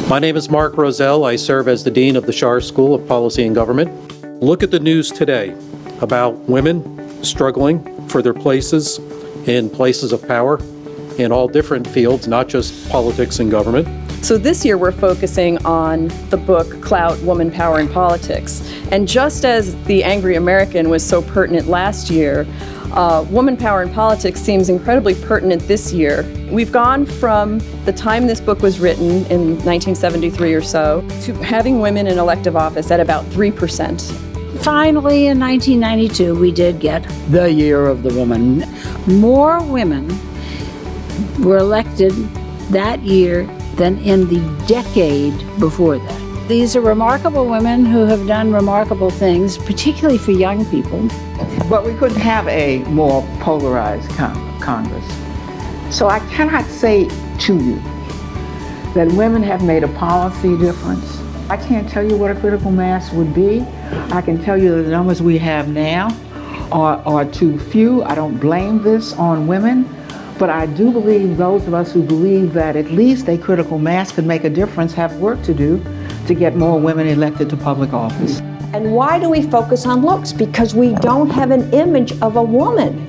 My name is Mark Roselle. I serve as the Dean of the Schar School of Policy and Government. Look at the news today about women struggling for their places in places of power in all different fields, not just politics and government. So this year we're focusing on the book Clout, WomanPower in Politics. And just as The Angry American was so pertinent last year, WomanPower in Politics seems incredibly pertinent this year. We've gone from the time this book was written in 1973 or so to having women in elective office at about 3%. Finally, in 1992, we did get the Year of the Woman. More women were elected that year than in the decade before that. These are remarkable women who have done remarkable things, particularly for young people. But we couldn't have a more polarized Congress. So I cannot say to you that women have made a policy difference. I can't tell you what a critical mass would be. I can tell you that the numbers we have now are too few. I don't blame this on women. But I do believe those of us who believe that at least a critical mass could make a difference have work to do to get more women elected to public office. And why do we focus on looks? Because we don't have an image of a woman.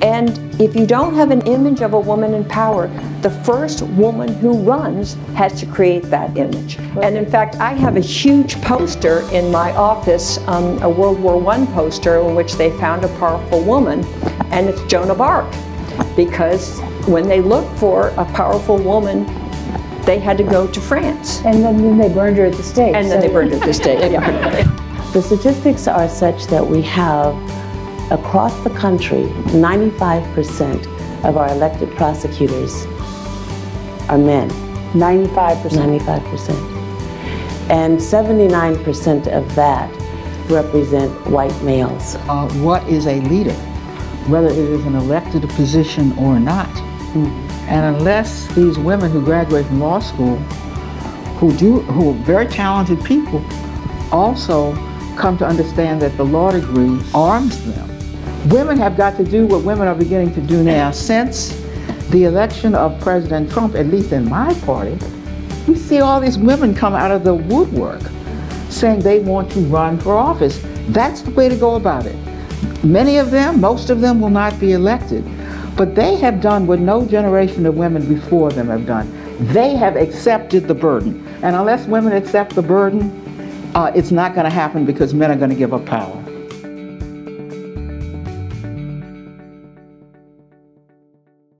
And if you don't have an image of a woman in power, the first woman who runs has to create that image. And in fact, I have a huge poster in my office, a World War I poster in which they found a powerful woman, and it's Joan of Arc. Because when they looked for a powerful woman, they had to go to France. And then they burned her at the stake. And then they burned her at the stake, yeah. The statistics are such that we have, across the country, 95% of our elected prosecutors are men. 95%. 95%. And 79% of that represent white males. What is a leader? Whether it is an elected position or not. And unless these women who graduate from law school, who are very talented people, also come to understand that the law degree arms them. Women have got to do what women are beginning to do now. Since the election of President Trump, at least in my party, we see all these women come out of the woodwork saying they want to run for office. That's the way to go about it. Many of them, most of them will not be elected, but they have done what no generation of women before them have done. They have accepted the burden. And unless women accept the burden, it's not going to happen because men are going to give up power.